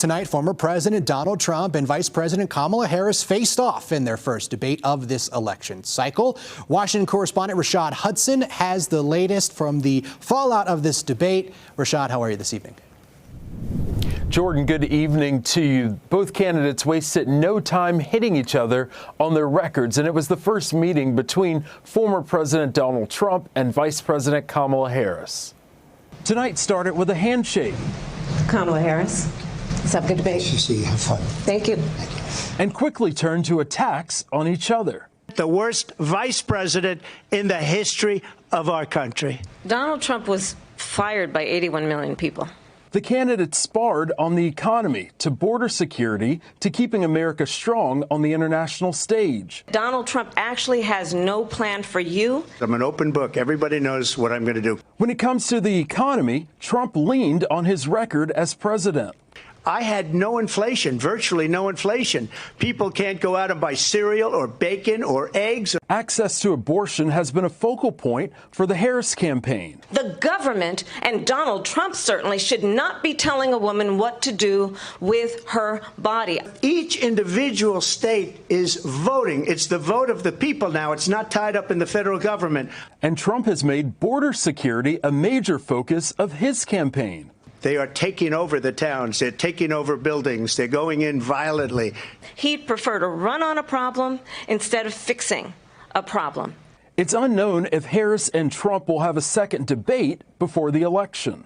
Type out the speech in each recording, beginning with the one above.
Tonight, former President Donald Trump and Vice President Kamala Harris faced off in their first debate of this election cycle. Washington correspondent Rashad Hudson has the latest from the fallout of this debate. Rashad, how are you this evening? Jordan, good evening to you. Both candidates wasted no time hitting each other on their records, and it was the first meeting between former President Donald Trump and Vice President Kamala Harris. Tonight started with a handshake. Kamala Harris. Let's have a good debate. Nice to see you. Have fun. Thank you. And quickly turned to attacks on each other. The worst vice president in the history of our country. Donald Trump was fired by 81 million people. The candidates sparred on the economy, to border security, to keeping America strong on the international stage. Donald Trump actually has no plan for you. I'm an open book. Everybody knows what I'm going to do. When it comes to the economy, Trump leaned on his record as president. I had no inflation, virtually no inflation. People can't go out and buy cereal or bacon or eggs. Access to abortion has been a focal point for the Harris campaign. The government, and Donald Trump certainly, should not be telling a woman what to do with her body. Each individual state is voting. It's the vote of the people now. It's not tied up in the federal government. And Trump has made border security a major focus of his campaign. They are taking over the towns. They're taking over buildings. They're going in violently. He'd prefer to run on a problem instead of fixing a problem. It's unknown if Harris and Trump will have a second debate before the election.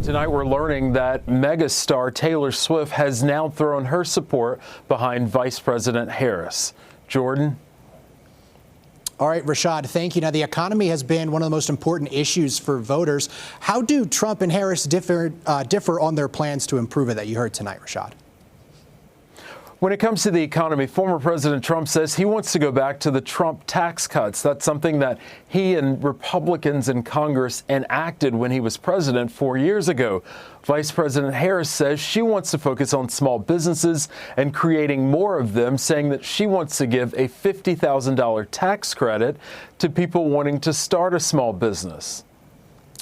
Tonight we're learning that megastar Taylor Swift has now thrown her support behind Vice President Harris. Jordan? All right, Rashad, thank you. Now, the economy has been one of the most important issues for voters. How do Trump and Harris differ on their plans to improve it that you heard tonight, Rashad? When it comes to the economy, former President Trump says he wants to go back to the Trump tax cuts. That's something that he and Republicans in Congress enacted when he was president 4 years ago. Vice President Harris says she wants to focus on small businesses and creating more of them, saying that she wants to give a $50,000 tax credit to people wanting to start a small business.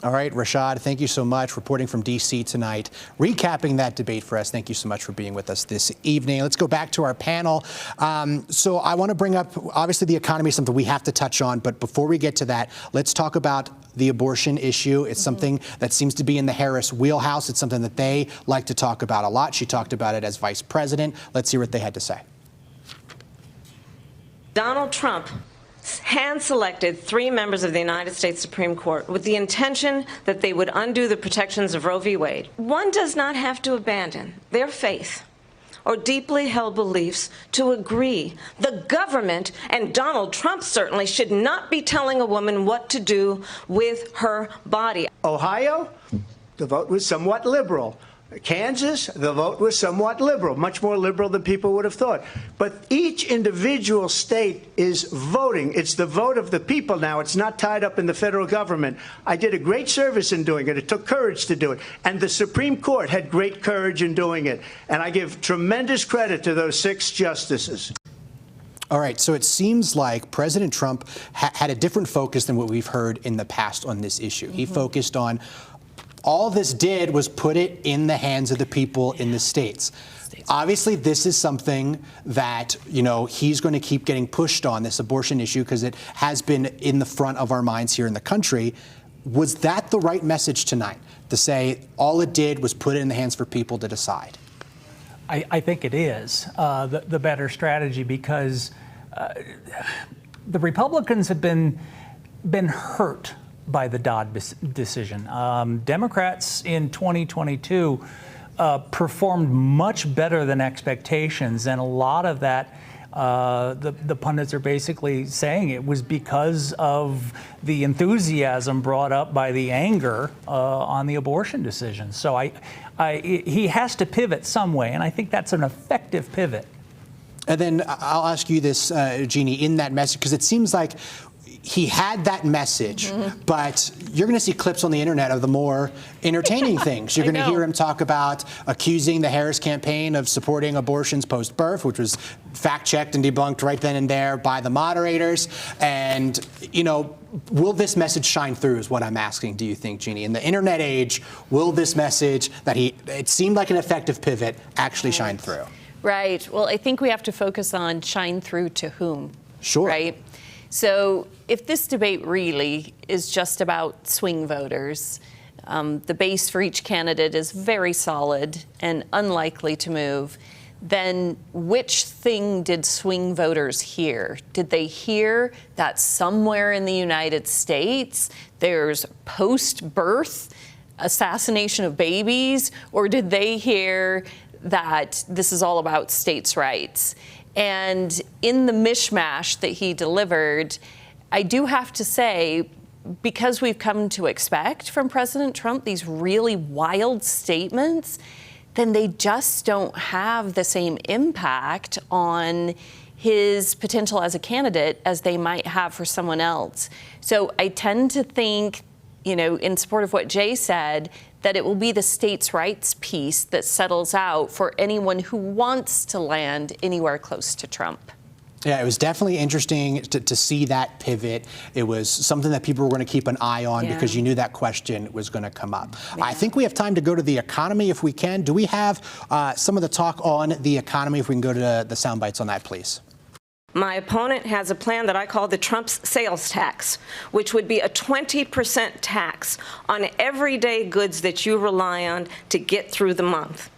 All right, Rashad, thank you so much. Reporting from D.C. tonight, recapping that debate for us. Thank you so much for being with us this evening. Let's go back to our panel. So I want to bring up, obviously, the economy is something we have to touch on. But before we get to that, let's talk about the abortion issue. It's something that seems to be in the Harris wheelhouse. It's something that they like to talk about a lot. She talked about it as vice president. Let's hear what they had to say. Donald Trump hand-selected 3 members of the United States Supreme Court with the intention that they would undo the protections of Roe v. Wade. One does not have to abandon their faith or deeply held beliefs to agree. The government, and Donald Trump certainly, should not be telling a woman what to do with her body. Ohio, the vote was somewhat liberal. Kansas, the vote was somewhat liberal, much more liberal than people would have thought. But each individual state is voting. It's the vote of the people now. It's not tied up in the federal government. I did a great service in doing it. It took courage to do it. And the Supreme Court had great courage in doing it. And I give tremendous credit to those 6 justices. All right, so it seems like President Trump had a different focus than what we've heard in the past on this issue. He focused on all this did was put it in the hands of the people in the states. Obviously, this is something that, you know, he's going to keep getting pushed on, this abortion issue, because it has been in the front of our minds here in the country. Was that the right message tonight, to say all it did was put it in the hands for people to decide? I think it is the better strategy, because the Republicans have been hurt by the Dodd decision. Democrats in 2022 performed much better than expectations, and a lot of that, the pundits are basically saying it was because of the enthusiasm brought up by the anger on the abortion decision. So he has to pivot some way, and I think that's an effective pivot. And then I'll ask you this, Jeannie, in that message, because it seems like he had that message, but you're going to see clips on the internet of the more entertaining things. You're going to hear him talk about accusing the Harris campaign of supporting abortions post-birth, which was fact-checked and debunked right then and there by the moderators. And, you know, will this message shine through is what I'm asking, do you think, Jeannie? In the internet age, will this message that it seemed like an effective pivot actually shine through? Right. Well, I think we have to focus on shine through to whom. Sure. Right? So if this debate really is just about swing voters, the base for each candidate is very solid and unlikely to move, then which thing did swing voters hear? Did they hear that somewhere in the United States there's post-birth assassination of babies, or did they hear that this is all about states' rights? And in the mishmash that he delivered, I do have to say, because we've come to expect from President Trump these really wild statements, then they just don't have the same impact on his potential as a candidate as they might have for someone else. So I tend to think, you know, in support of what Jay said, that it will be the states' rights piece that settles out for anyone who wants to land anywhere close to Trump. Yeah, it was definitely interesting to see that pivot. It was something that people were going to keep an eye on because you knew that question was going to come up. Yeah. I think we have time to go to the economy if we can. Do we have some of the talk on the economy? If we can go to the sound bites on that, please. My opponent has a plan that I call the Trump's sales tax, which would be a 20% tax on everyday goods that you rely on to get through the month.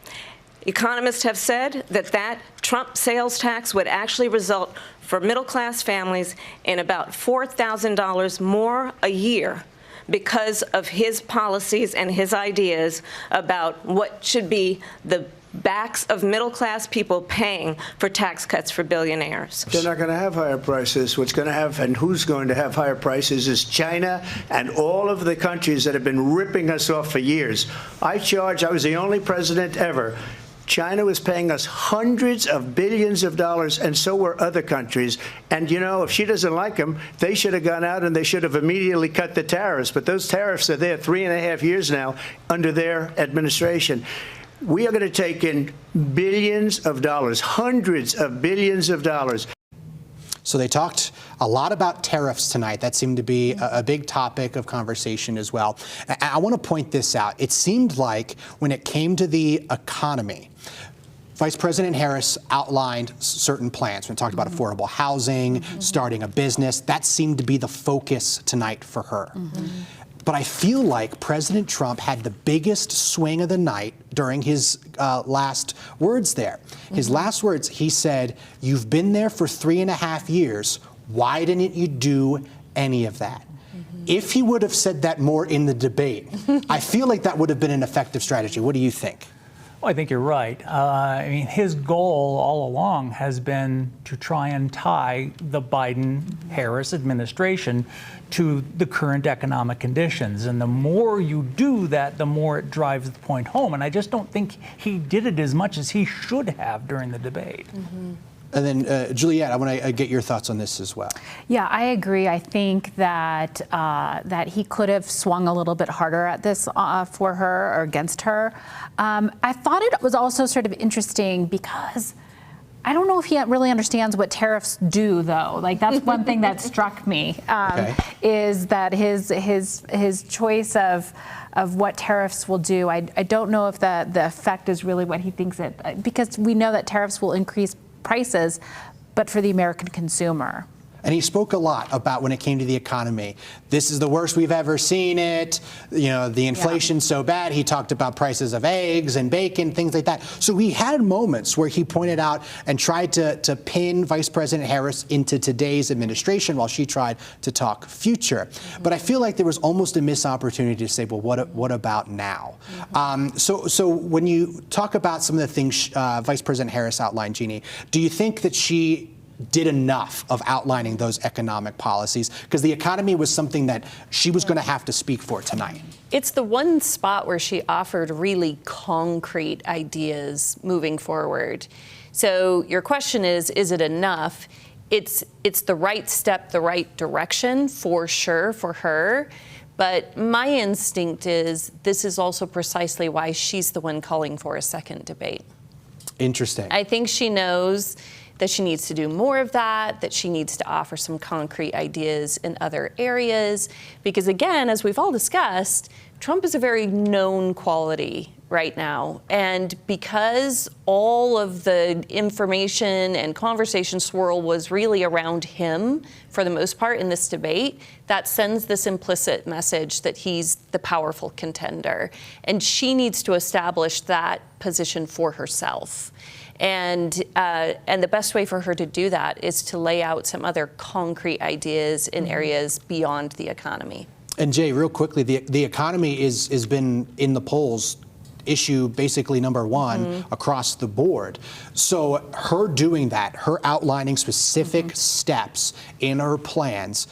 Economists have said that Trump sales tax would actually result for middle-class families in about $4,000 more a year because of his policies and his ideas about what should be the backs of middle-class people paying for tax cuts for billionaires. They're not going to have higher prices. What's going to have and who's going to have higher prices is China and all of the countries that have been ripping us off for years. I was the only president ever. China was paying us hundreds of billions of dollars, and so were other countries. And, you know, if she doesn't like them, they should have gone out and they should have immediately cut the tariffs. But those tariffs are there 3.5 years now under their administration. We are going to take in billions of dollars, hundreds of billions of dollars. So they talked a lot about tariffs tonight. That seemed to be a big topic of conversation as well. I want to point this out. It seemed like when it came to the economy, Vice President Harris outlined certain plans. We talked about affordable housing, starting a business. That seemed to be the focus tonight for her. But I feel like President Trump had the biggest swing of the night during his last words there. His last words, he said, "You've been there for 3.5 years. Why didn't you do any of that?" If he would have said that more in the debate, I feel like that would have been an effective strategy. What do you think? Well, I think you're right. I mean, his goal all along has been to try and tie the Biden-Harris administration to the current economic conditions. And the more you do that, the more it drives the point home. And I just don't think he did it as much as he should have during the debate. And then, Juliette, I want to get your thoughts on this as well. Yeah, I agree. I think that that he could have swung a little bit harder at this for her or against her. I thought it was also sort of interesting because I don't know if he really understands what tariffs do, though. Like, that's one thing that struck me, is that his choice of what tariffs will do. I don't know if the effect is really what he thinks it, because we know that tariffs will increase prices, but for the American consumer. And he spoke a lot about when it came to the economy. This is the worst we've ever seen it. You know, the inflation's so bad. He talked about prices of eggs and bacon, things like that. So he had moments where he pointed out and tried to pin Vice President Harris into today's administration while she tried to talk future. But I feel like there was almost a missed opportunity to say, well, what about now? So when you talk about some of the things Vice President Harris outlined, Jeannie, do you think that she did enough of outlining those economic policies? Because the economy was something that she was going to have to speak for tonight. It's the one spot where she offered really concrete ideas moving forward. So your question is it enough? it's the right step, the right direction for sure for her. But my instinct is this is also precisely why she's the one calling for a second debate. Interesting. I think she knows that she needs to do more of that she needs to offer some concrete ideas in other areas. Because again, as we've all discussed, Trump is a very known quality right now. And because all of the information and conversation swirl was really around him for the most part in this debate, that sends this implicit message that he's the powerful contender. And she needs to establish that position for herself. And the best way for her to do that is to lay out some other concrete ideas in areas beyond the economy. And Jay, real quickly, the economy has been in the polls issue basically number one across the board. So her doing that, her outlining specific steps in her plans,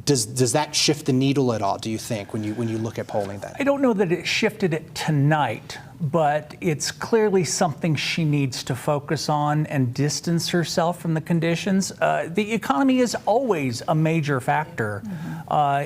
does that shift the needle at all, do you think, when you look at polling that? I don't know that it shifted it tonight, but it's clearly something she needs to focus on and distance herself from the conditions. The economy is always a major factor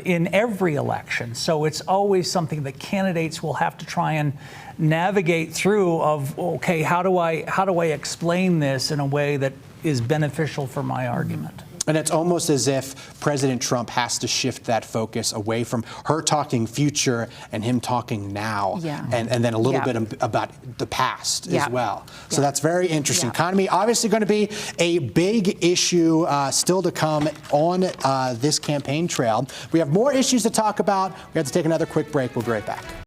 in every election, so it's always something that candidates will have to try and navigate through of, okay, how do I explain this in a way that is beneficial for my argument? And it's almost as if President Trump has to shift that focus away from her talking future and him talking now, and then a little bit about the past as well. So that's very interesting. Economy obviously going to be a big issue still to come on this campaign trail. We have more issues to talk about. We have to take another quick break. We'll be right back.